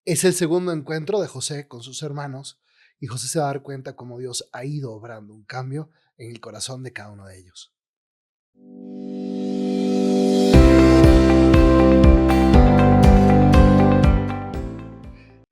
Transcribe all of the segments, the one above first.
Es el segundo encuentro de José con sus hermanos y José se va a dar cuenta cómo Dios ha ido obrando un cambio en el corazón de cada uno de ellos.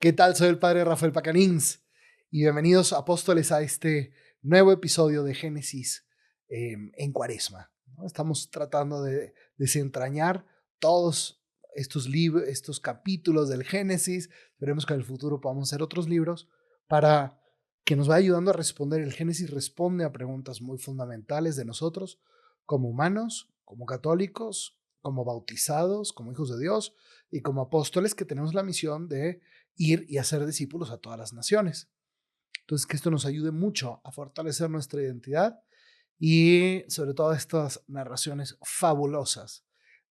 ¿Qué tal? Soy el padre Rafael Pacanins y bienvenidos apóstoles a este nuevo episodio de Génesis en Cuaresma, ¿no? Estamos tratando de desentrañar todos estos libros, estos capítulos del Génesis. Esperemos que en el futuro podamos hacer otros libros para que nos vaya ayudando a responder. El Génesis responde a preguntas muy fundamentales de nosotros como humanos, como católicos, como bautizados, como hijos de Dios y como apóstoles que tenemos la misión de ir y hacer discípulos a todas las naciones. Entonces, que esto nos ayude mucho a fortalecer nuestra identidad y sobre todo estas narraciones fabulosas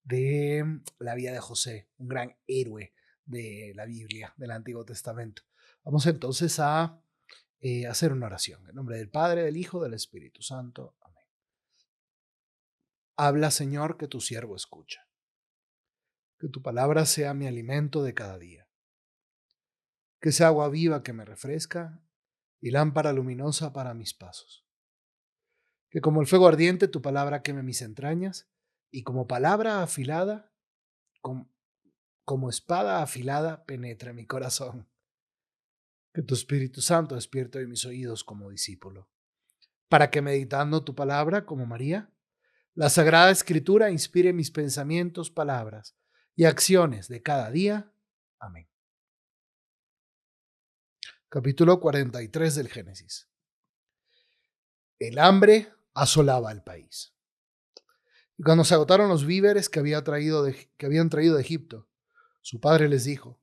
de la vida de José, un gran héroe de la Biblia, del Antiguo Testamento. Vamos entonces a hacer una oración. En nombre del Padre, del Hijo, del Espíritu Santo. Amén. Habla, Señor, que tu siervo escucha. Que tu palabra sea mi alimento de cada día. Que sea agua viva que me refresca y lámpara luminosa para mis pasos. Que como el fuego ardiente tu palabra queme mis entrañas y como palabra afilada, como espada afilada penetre mi corazón. Que tu Espíritu Santo despierte hoy mis oídos como discípulo, para que meditando tu palabra como María, la Sagrada Escritura inspire mis pensamientos, palabras y acciones de cada día. Amén. Capítulo 43 del Génesis. El hambre asolaba el país. Y cuando se agotaron los víveres que habían traído de Egipto, su padre les dijo: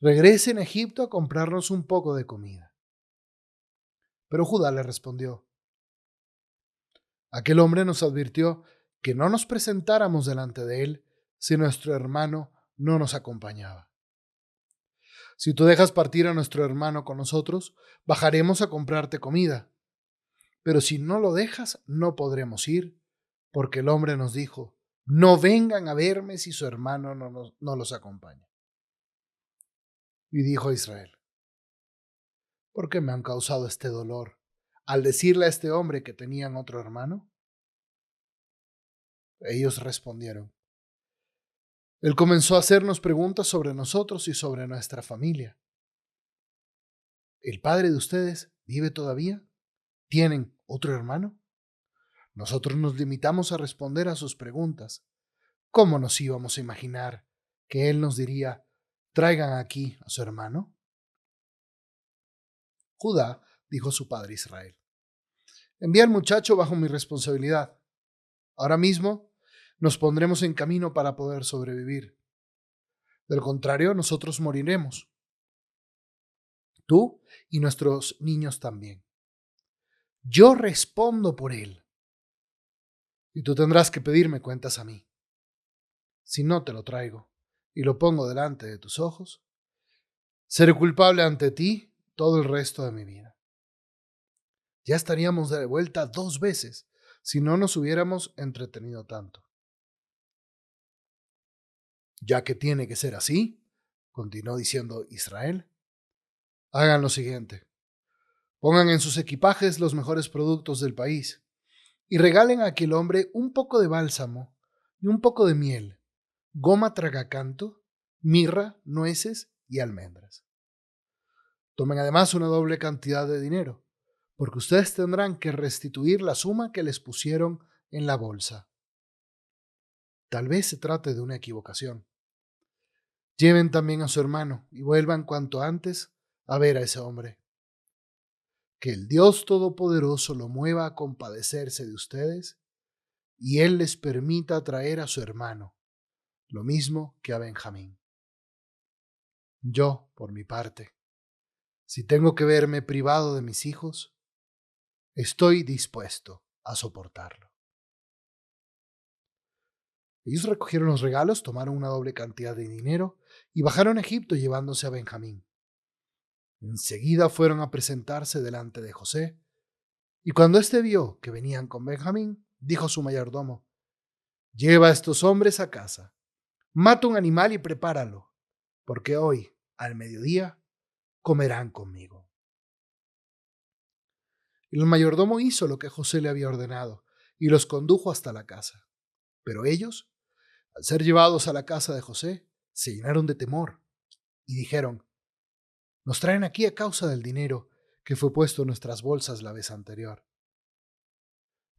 regresen a Egipto a comprarnos un poco de comida. Pero Judá le respondió: aquel hombre nos advirtió que no nos presentáramos delante de él si nuestro hermano no nos acompañaba. Si tú dejas partir a nuestro hermano con nosotros, bajaremos a comprarte comida. Pero si no lo dejas, no podremos ir, porque el hombre nos dijo: no vengan a verme si su hermano no los acompaña. Y dijo a Israel: ¿por qué me han causado este dolor al decirle a este hombre que tenían otro hermano? Ellos respondieron: él comenzó a hacernos preguntas sobre nosotros y sobre nuestra familia. ¿El padre de ustedes vive todavía? ¿Tienen otro hermano? Nosotros nos limitamos a responder a sus preguntas. ¿Cómo nos íbamos a imaginar que él nos diría: traigan aquí a su hermano? Judá dijo a su padre Israel: envía al muchacho bajo mi responsabilidad. Ahora mismo nos pondremos en camino para poder sobrevivir. Del contrario, nosotros moriremos. Tú y nuestros niños también. Yo respondo por él. Y tú tendrás que pedirme cuentas a mí. Si no te lo traigo y lo pongo delante de tus ojos, seré culpable ante ti todo el resto de mi vida. Ya estaríamos de vuelta 2 veces si no nos hubiéramos entretenido tanto. Ya que tiene que ser así, continuó diciendo Israel, hagan lo siguiente: pongan en sus equipajes los mejores productos del país y regalen a aquel hombre un poco de bálsamo y un poco de miel, goma tragacanto, mirra, nueces y almendras. Tomen además una doble cantidad de dinero, porque ustedes tendrán que restituir la suma que les pusieron en la bolsa. Tal vez se trate de una equivocación. Lleven también a su hermano y vuelvan cuanto antes a ver a ese hombre. Que el Dios Todopoderoso lo mueva a compadecerse de ustedes y él les permita traer a su hermano, lo mismo que a Benjamín. Yo, por mi parte, si tengo que verme privado de mis hijos, estoy dispuesto a soportarlo. Ellos recogieron los regalos, tomaron una doble cantidad de dinero y bajaron a Egipto llevándose a Benjamín. Enseguida fueron a presentarse delante de José, y cuando éste vio que venían con Benjamín, dijo a su mayordomo: lleva a estos hombres a casa, mata un animal y prepáralo, porque hoy, al mediodía comerán conmigo. El mayordomo hizo lo que José le había ordenado y los condujo hasta la casa. Pero ellos, al ser llevados a la casa de José, se llenaron de temor y dijeron: nos traen aquí a causa del dinero que fue puesto en nuestras bolsas la vez anterior.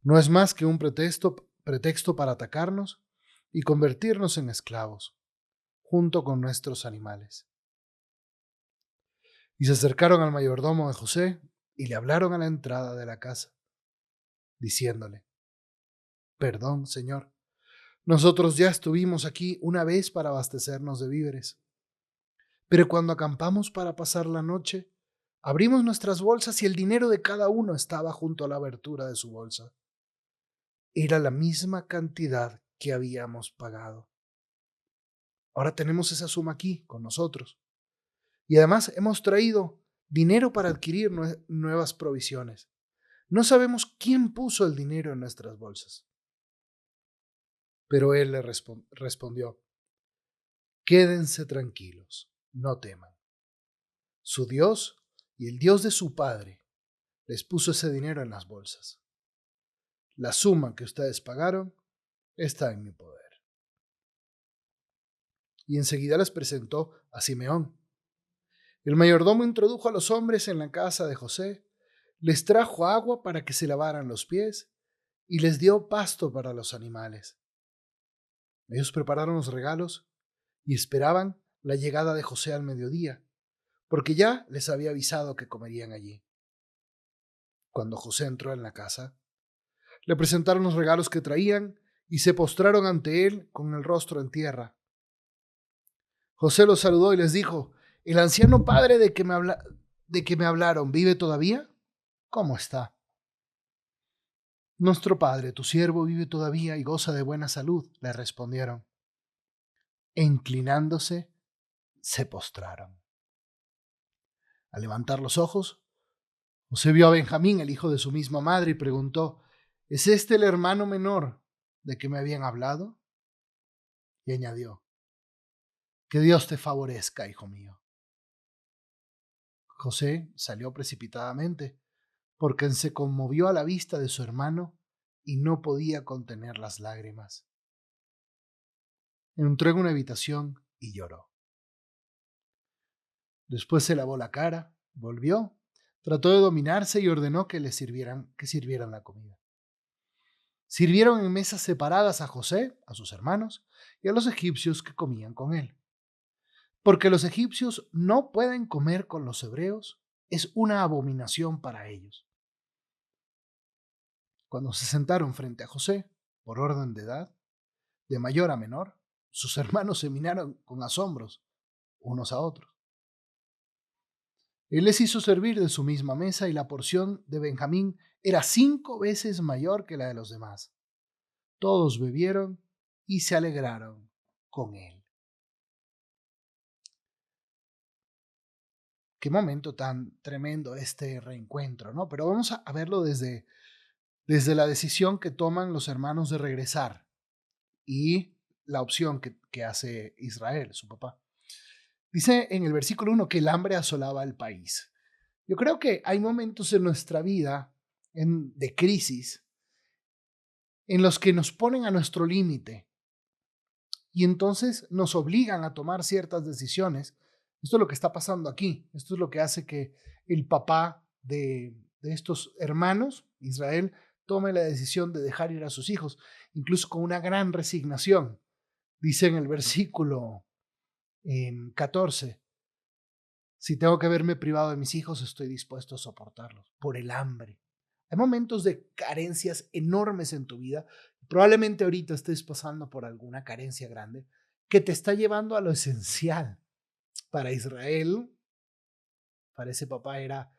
No es más que un pretexto para atacarnos y convertirnos en esclavos, junto con nuestros animales. Y se acercaron al mayordomo de José y le hablaron a la entrada de la casa, diciéndole: perdón, señor, nosotros ya estuvimos aquí una vez para abastecernos de víveres. Pero cuando acampamos para pasar la noche, abrimos nuestras bolsas y el dinero de cada uno estaba junto a la abertura de su bolsa. Era la misma cantidad que habíamos pagado. Ahora tenemos esa suma aquí con nosotros. Y además hemos traído dinero para adquirir nuevas provisiones. No sabemos quién puso el dinero en nuestras bolsas. Pero él le respondió: quédense tranquilos, no teman. Su Dios y el Dios de su padre les puso ese dinero en las bolsas. La suma que ustedes pagaron está en mi poder. Y enseguida les presentó a Simeón. El mayordomo introdujo a los hombres en la casa de José, les trajo agua para que se lavaran los pies y les dio pasto para los animales. Ellos prepararon los regalos y esperaban la llegada de José al mediodía, porque ya les había avisado que comerían allí. Cuando José entró en la casa, le presentaron los regalos que traían y se postraron ante él con el rostro en tierra. José los saludó y les dijo: ¿el anciano padre de que me hablaron vive todavía? ¿Cómo está? Nuestro padre, tu siervo, vive todavía y goza de buena salud, le respondieron. E inclinándose, se postraron. Al levantar los ojos, José vio a Benjamín, el hijo de su misma madre, y preguntó: ¿es este el hermano menor de que me habían hablado? Y añadió: que Dios te favorezca, hijo mío. José salió precipitadamente, porque se conmovió a la vista de su hermano y no podía contener las lágrimas. Entró en una habitación y lloró. Después se lavó la cara, volvió, trató de dominarse y ordenó que sirvieran la comida. Sirvieron en mesas separadas a José, a sus hermanos y a los egipcios que comían con él. Porque los egipcios no pueden comer con los hebreos, es una abominación para ellos. Cuando se sentaron frente a José, por orden de edad, de mayor a menor, sus hermanos se miraron con asombros unos a otros. Él les hizo servir de su misma mesa y la porción de Benjamín era 5 veces mayor que la de los demás. Todos bebieron y se alegraron con él. Qué momento tan tremendo este reencuentro, ¿no? Pero vamos a verlo desde la decisión que toman los hermanos de regresar y la opción que hace Israel, su papá. Dice en el versículo 1 que el hambre asolaba el país. Yo creo que hay momentos en nuestra vida de crisis en los que nos ponen a nuestro límite y entonces nos obligan a tomar ciertas decisiones. Esto es lo que está pasando aquí. Esto es lo que hace que el papá de estos hermanos, Israel, tome la decisión de dejar ir a sus hijos, incluso con una gran resignación. Dice en el versículo 14, si tengo que verme privado de mis hijos, estoy dispuesto a soportarlos por el hambre. Hay momentos de carencias enormes en tu vida. Probablemente ahorita estés pasando por alguna carencia grande que te está llevando a lo esencial. Para Israel, para ese papá era,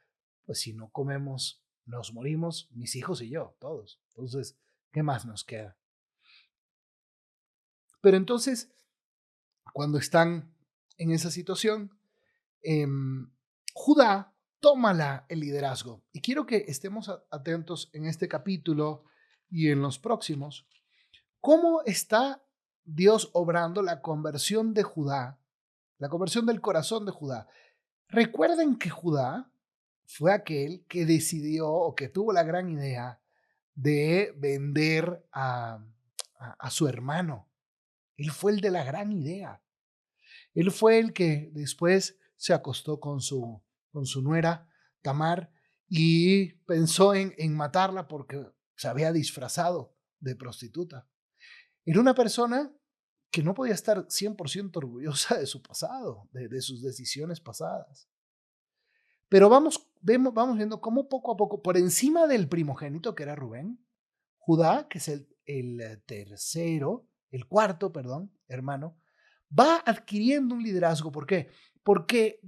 pues si no comemos, nos morimos, mis hijos y yo, todos. Entonces, ¿qué más nos queda? Pero entonces, cuando están en esa situación, Judá toma el liderazgo. Y quiero que estemos atentos en este capítulo y en los próximos. ¿Cómo está Dios obrando la conversión de Judá la conversión del corazón de Judá. Recuerden que Judá fue aquel que decidió o que tuvo la gran idea de vender a su hermano. Él fue el de la gran idea. Él fue el que después se acostó con su nuera Tamar y pensó en matarla porque se había disfrazado de prostituta. Era una persona que no podía estar 100% orgullosa de su pasado, de sus decisiones pasadas. Pero vamos viendo cómo poco a poco, por encima del primogénito, que era Rubén, Judá, que es el cuarto, perdón, hermano, va adquiriendo un liderazgo. ¿Por qué? Porque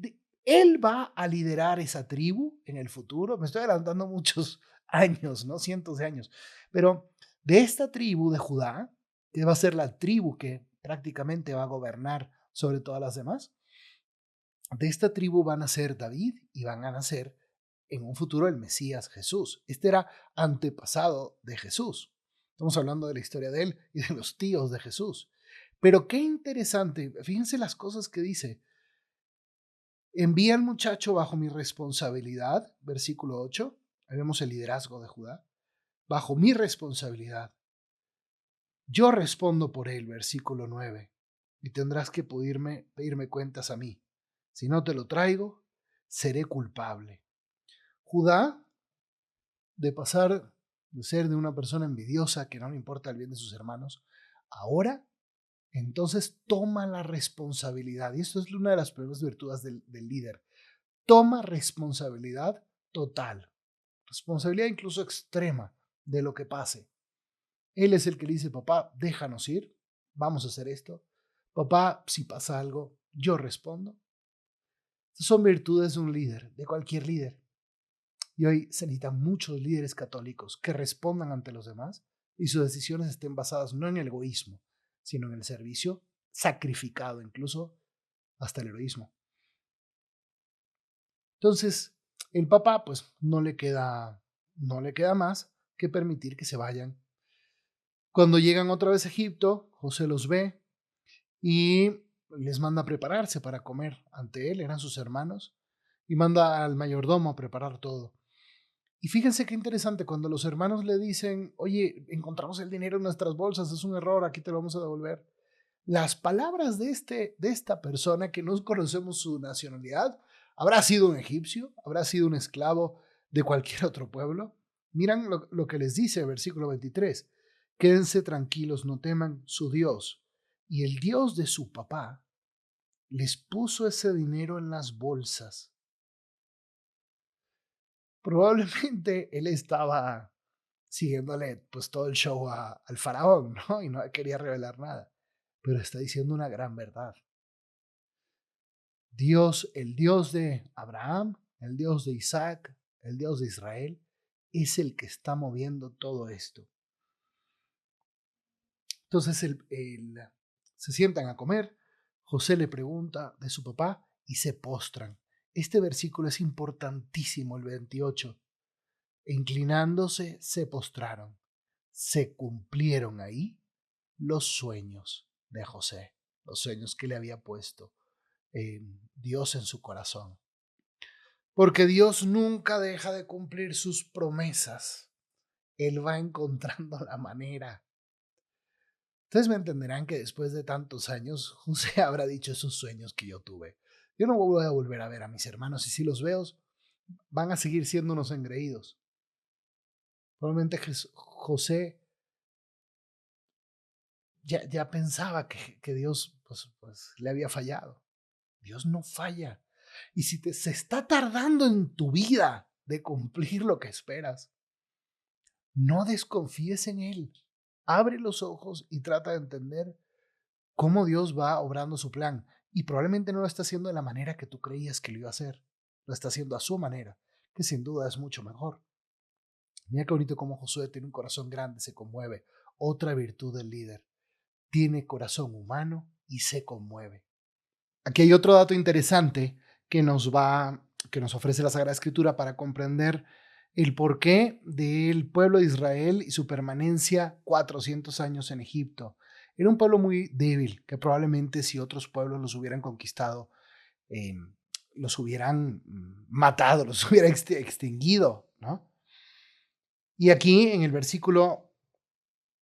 él va a liderar esa tribu en el futuro. Me estoy adelantando muchos años, ¿no? Cientos de años. Pero de esta tribu de Judá, que va a ser la tribu que prácticamente va a gobernar sobre todas las demás, de esta tribu van a ser David y van a nacer en un futuro el Mesías Jesús. Este era antepasado de Jesús. Estamos hablando de la historia de él y de los tíos de Jesús. Pero qué interesante, fíjense las cosas que dice. Envía al muchacho bajo mi responsabilidad, versículo 8. Ahí vemos el liderazgo de Judá. Bajo mi responsabilidad. Yo respondo por él, versículo 9. Y tendrás que pedirme cuentas a mí. Si no te lo traigo, seré culpable. Judá, de pasar de ser de una persona envidiosa que no le importa el bien de sus hermanos, ahora entonces toma la responsabilidad. Y esto es una de las primeras virtudes del líder. Toma responsabilidad total, responsabilidad incluso extrema de lo que pase. Él es el que le dice, papá, déjanos ir, vamos a hacer esto. Papá, si pasa algo, yo respondo. Estas son virtudes de un líder, de cualquier líder. Y hoy se necesitan muchos líderes católicos que respondan ante los demás y sus decisiones estén basadas no en el egoísmo, sino en el servicio, sacrificado incluso hasta el heroísmo. Entonces, el papá pues no le queda más que permitir que se vayan. Cuando llegan otra vez a Egipto, José los ve y les manda a prepararse para comer ante él, eran sus hermanos, y manda al mayordomo a preparar todo. Y fíjense qué interesante, cuando los hermanos le dicen, oye, encontramos el dinero en nuestras bolsas, es un error, aquí te lo vamos a devolver. Las palabras de esta persona, que no conocemos su nacionalidad, habrá sido un egipcio, habrá sido un esclavo de cualquier otro pueblo. Miran lo que les dice, versículo 23. Quédense tranquilos, no teman, su Dios y el Dios de su papá les puso ese dinero en las bolsas. Probablemente él estaba siguiéndole pues todo el show al faraón, ¿no? Y no quería revelar nada, pero está diciendo una gran verdad. Dios, el Dios de Abraham, el Dios de Isaac, el Dios de Israel, es el que está moviendo todo esto. Entonces se sientan a comer, José le pregunta de su papá y se postran. Este versículo es importantísimo, el 28. Inclinándose, se postraron. Se cumplieron ahí los sueños de José, los sueños que le había puesto Dios en su corazón. Porque Dios nunca deja de cumplir sus promesas. Él va encontrando la manera. Ustedes me entenderán que después de tantos años, José habrá dicho esos sueños que yo tuve. Yo no voy a volver a ver a mis hermanos y si los veo, van a seguir siendo unos engreídos. Probablemente José ya pensaba que Dios pues le había fallado. Dios no falla. Y si se está tardando en tu vida de cumplir lo que esperas, no desconfíes en Él. Abre los ojos y trata de entender cómo Dios va obrando su plan. Y probablemente no lo está haciendo de la manera que tú creías que lo iba a hacer. Lo está haciendo a su manera, que sin duda es mucho mejor. Mira qué bonito cómo Josué tiene un corazón grande, se conmueve. Otra virtud del líder. Tiene corazón humano y se conmueve. Aquí hay otro dato interesante que nos ofrece la Sagrada Escritura para comprender el porqué del pueblo de Israel y su permanencia 400 años en Egipto. Era un pueblo muy débil, que probablemente si otros pueblos los hubieran conquistado, los hubieran matado, los hubieran extinguido, ¿no? Y aquí en el versículo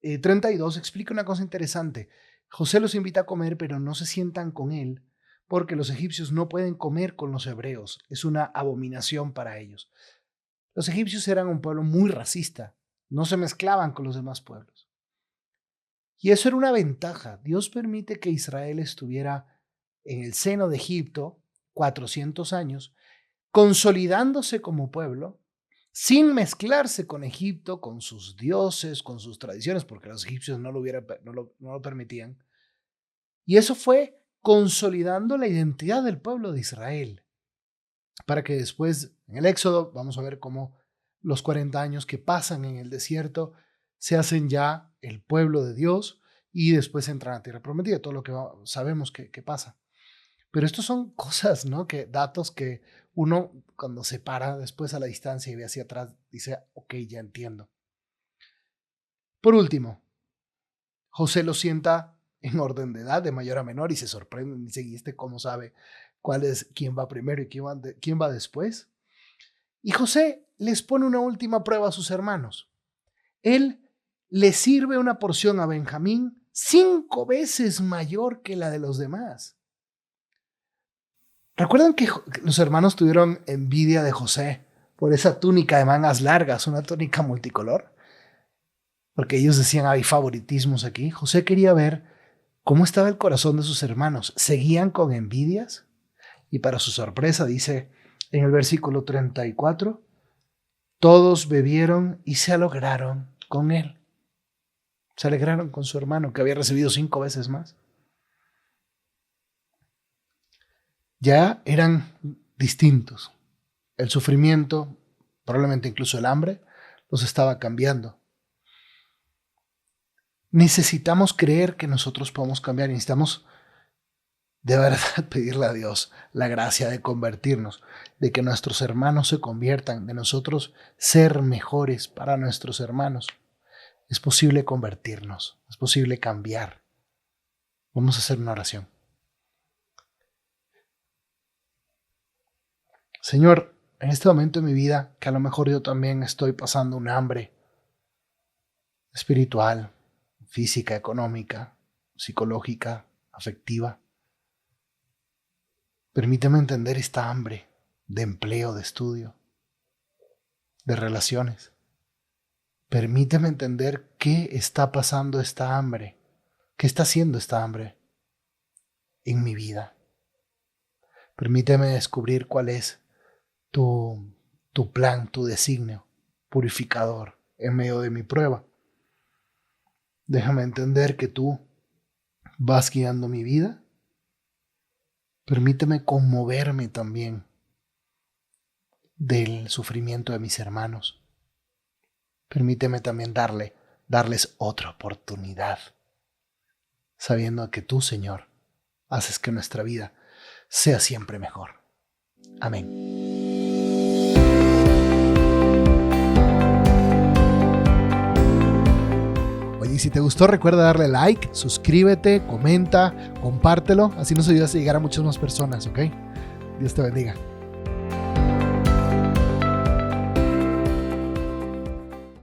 32 explica una cosa interesante. José los invita a comer, pero no se sientan con él, porque los egipcios no pueden comer con los hebreos. Es una abominación para ellos. Los egipcios eran un pueblo muy racista, no se mezclaban con los demás pueblos. Y eso era una ventaja. Dios permite que Israel estuviera en el seno de Egipto 400 años, consolidándose como pueblo, sin mezclarse con Egipto, con sus dioses, con sus tradiciones, porque los egipcios no lo permitían. Y eso fue consolidando la identidad del pueblo de Israel, para que después, en el Éxodo, vamos a ver cómo los 40 años que pasan en el desierto se hacen ya el pueblo de Dios y después entran a tierra prometida, todo lo que sabemos que pasa. Pero estos son cosas, ¿no? Datos que uno cuando se para después a la distancia y ve hacia atrás, dice, ok, ya entiendo. Por último, José lo sienta en orden de edad, de mayor a menor, y se sorprende, dice, ¿y este cómo sabe quién va primero y quién va después? Y José les pone una última prueba a sus hermanos. Él le sirve una porción a Benjamín 5 veces mayor que la de los demás. ¿Recuerdan que los hermanos tuvieron envidia de José por esa túnica de mangas largas, una túnica multicolor? Porque ellos decían, hay favoritismos aquí. José quería ver cómo estaba el corazón de sus hermanos. ¿Seguían con envidias? Y para su sorpresa dice en el versículo 34, todos bebieron y se alegraron con él. Se alegraron con su hermano que había recibido 5 veces más. Ya eran distintos. El sufrimiento, probablemente incluso el hambre, los estaba cambiando. Necesitamos creer que nosotros podemos cambiar. Necesitamos de verdad pedirle a Dios la gracia de convertirnos, de que nuestros hermanos se conviertan, de nosotros ser mejores para nuestros hermanos. Es posible convertirnos, es posible cambiar. Vamos a hacer una oración. Señor, en este momento de mi vida, que a lo mejor yo también estoy pasando un hambre espiritual, física, económica, psicológica, afectiva, permíteme entender esta hambre de empleo, de estudio, de relaciones. Permíteme entender qué está pasando esta hambre, qué está haciendo esta hambre en mi vida. Permíteme descubrir cuál es tu plan, tu designio purificador en medio de mi prueba. Déjame entender que tú vas guiando mi vida. Permíteme conmoverme también del sufrimiento de mis hermanos. Permíteme también darles otra oportunidad, sabiendo que tú, Señor, haces que nuestra vida sea siempre mejor. Amén. Oye, si te gustó, recuerda darle like, suscríbete, comenta, compártelo, así nos ayudas a llegar a muchas más personas, ¿ok? Dios te bendiga.